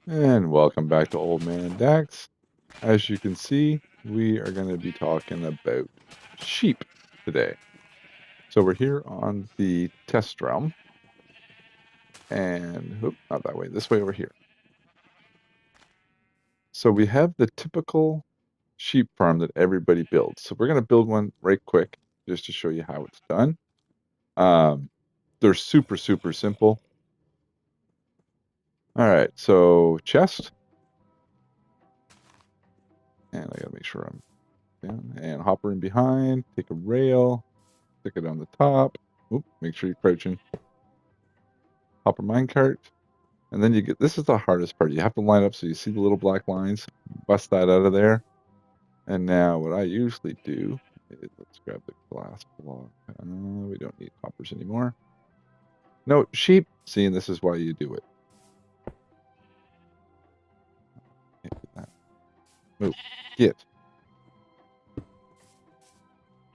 And welcome back to Old Man Dakks. As you can see, we are going to be talking about sheep today. So we're here on the test realm, and not that way, this way over here. So we have the typical sheep farm that everybody builds. So we're going to build one right quick just to show you how it's done. Um, they're super, super simple. All right, so chest, and I got to make sure I'm down, and hopper in behind, take a rail, stick it on the top. Oop, make sure you're crouching. Hopper minecart. And then you get, this is the hardest part. You have to line up so you see the little black lines, bust that out of there. And now what I usually do is, let's grab the glass block. We don't need hoppers anymore. No, sheep. See, and this is why you do it. Can't do that. Move. Get.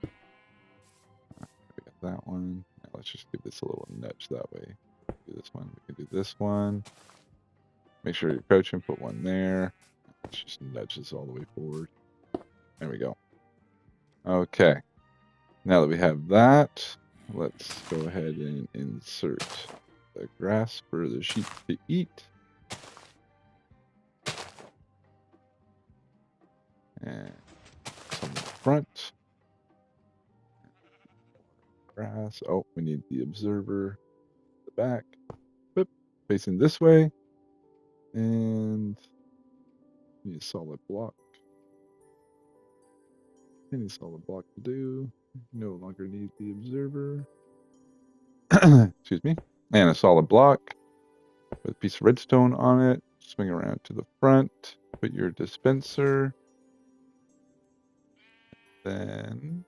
We got that one. Now let's just give this a little nudge that way. Do this one. We can do this one. Make sure you're crouching. Put one there. Let's just nudge this all the way forward. There we go. Okay. Now that we have that, let's go ahead and insert the grass for the sheep to eat. And some in the front. Grass. Oh, we need the observer at the back. Boop. Facing this way. And need a solid block. Any solid block to do. No longer need the observer. Excuse me. And a solid block with a piece of redstone on it. Swing around to the front. Put your dispenser. Then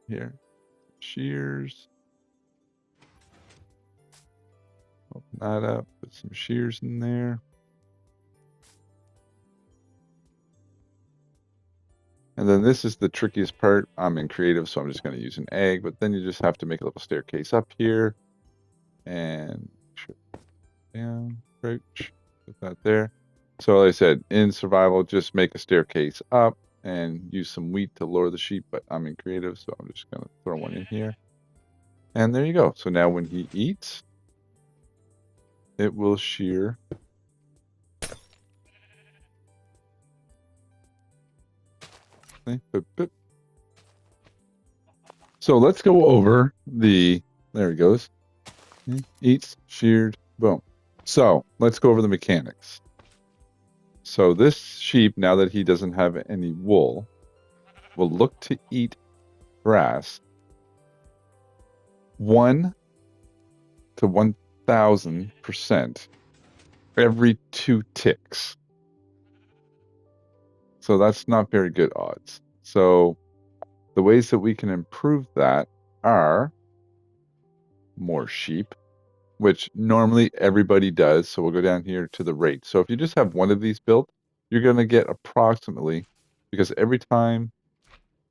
here, shears. Open that up, put some shears in there. And then this is the trickiest part. I'm in creative, so I'm just going to use an egg, but then you just have to make a little staircase up here. And down, crouch, put that there. So like I said, in survival, just make a staircase up and use some wheat to lure the sheep, but I'm in creative, so I'm just going to throw one in here. And there you go. So now when he eats, it will shear. So let's go over the, there he goes. Eats, sheared, boom. So let's go over the mechanics. So this sheep, now that he doesn't have any wool, will look to eat grass 1 to 1,000% every 2 ticks. So that's not very good odds. So the ways that we can improve that are more sheep, which normally everybody does. So we'll go down here to the rate. So if you just have one of these built, you're going to get approximately, because every time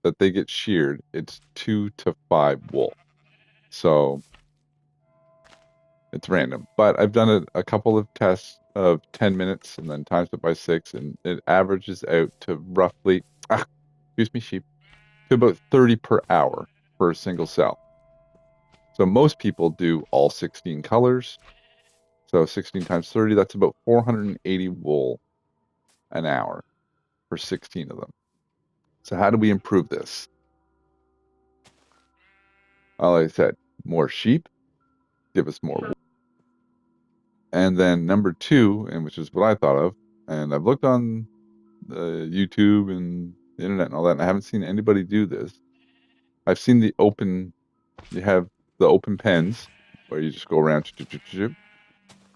that they get sheared, it's 2 to 5 wool. So it's random. But I've done a couple of tests of 10 minutes and then times it by 6, and it averages out to roughly, excuse me, sheep, to about 30 per hour for a single cell. So most people do all 16 colors. So 16 times 30, that's about 480 wool an hour for 16 of them. So how do we improve this? Well, like I said, more sheep, give us more wool. And then number 2, and which is what I thought of, and I've looked on the YouTube and the internet and all that, and I haven't seen anybody do this. I've seen the open, you have the open pens where you just go around.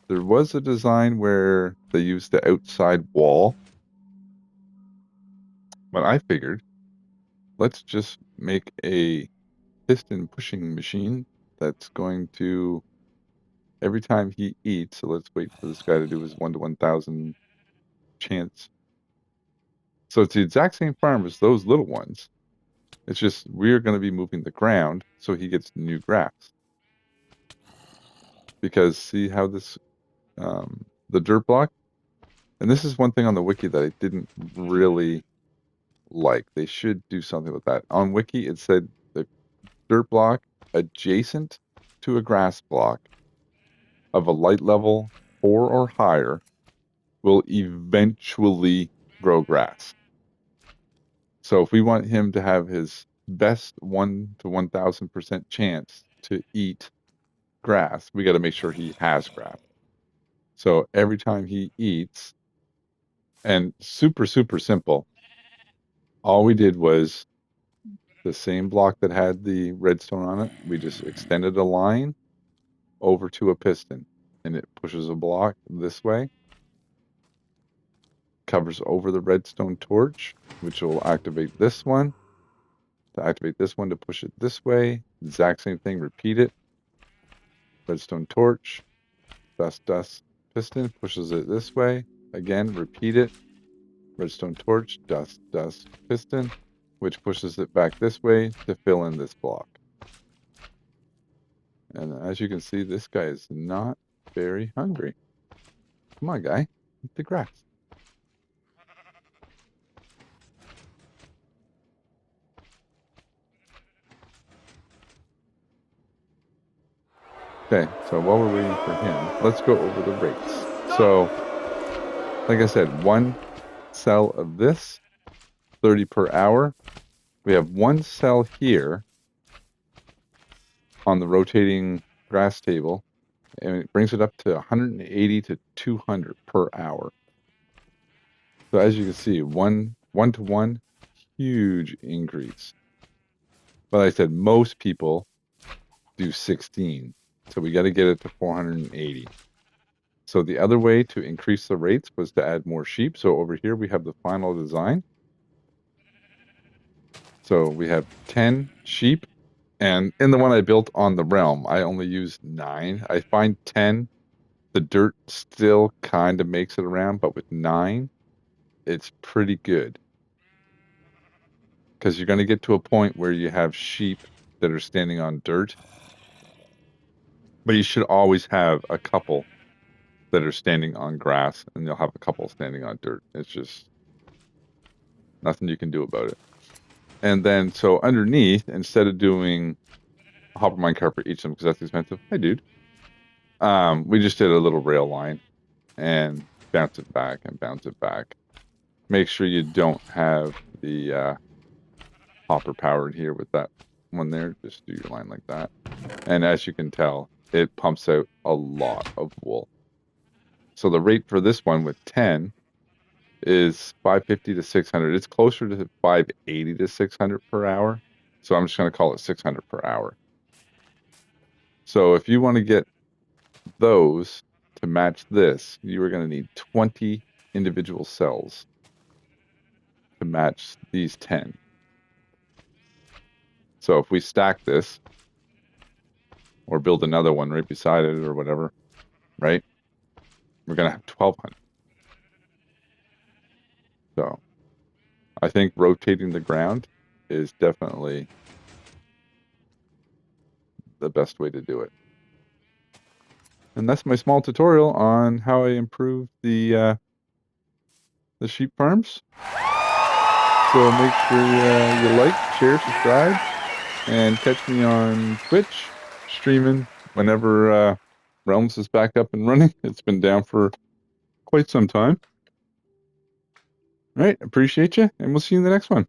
There was a design where they used the outside wall. But I figured, let's just make a piston pushing machine that's going to, every time he eats, so let's wait for this guy to do his 1 to 1,000 chance. So it's the exact same farm as those little ones. It's just we're going to be moving the ground so he gets new grass. because see how this, the dirt block, and this is one thing on the wiki that I didn't really like. They should do something with that. On wiki, it said the dirt block adjacent to a grass block of a light level 4 or higher will eventually grow grass. So if we want him to have his best 1 to 1000% chance to eat grass, we got to make sure he has grass. So every time he eats, and super, super simple, all we did was the same block that had the redstone on it, we just extended a line over to a piston, and it pushes a block this way, covers over the redstone torch, which will activate this one. To activate this one, to push it this way, exact same thing, repeat it. Redstone torch, dust, piston, pushes it this way. Again, repeat it. Redstone torch, dust, piston, which pushes it back this way to fill in this block. And as you can see, this guy is not very hungry. Come on, guy, eat the grass. Okay, so while we're waiting for him, let's go over the rates. So, like I said, one cell of this, 30 per hour. We have one cell here on the rotating grass table, and it brings it up to 180 to 200 per hour. So as you can see, one to one, huge increase. But like I said, most people do 16. So we got to get it to 480. So the other way to increase the rates was to add more sheep. So over here we have the final design. So we have 10 sheep. And in the one I built on the realm, I only used 9. I find 10, the dirt still kind of makes it around, but with 9, it's pretty good. Because you're going to get to a point where you have sheep that are standing on dirt. But you should always have a couple that are standing on grass, and you'll have a couple standing on dirt. It's just nothing you can do about it. And then, so underneath, instead of doing a hopper minecart for each of them, because that's expensive, hey, dude, we just did a little rail line and bounce it back and bounce it back. Make sure you don't have the hopper powered here with that one there. Just do your line like that. And as you can tell, it pumps out a lot of wool. So the rate for this one with 10 is 550 to 600. It's closer to 580 to 600 per hour. So I'm just going to call it 600 per hour. So if you want to get those to match this, you are going to need 20 individual cells to match these 10. So if we stack this or build another one right beside it or whatever, right? We're going to have 1200. So I think rotating the ground is definitely the best way to do it. And that's my small tutorial on how I improve the sheep farms. So make sure you like, share, subscribe, and catch me on Twitch streaming whenever Realms is back up and running. It's been down for quite some time. All right, appreciate you, and we'll see you in the next one.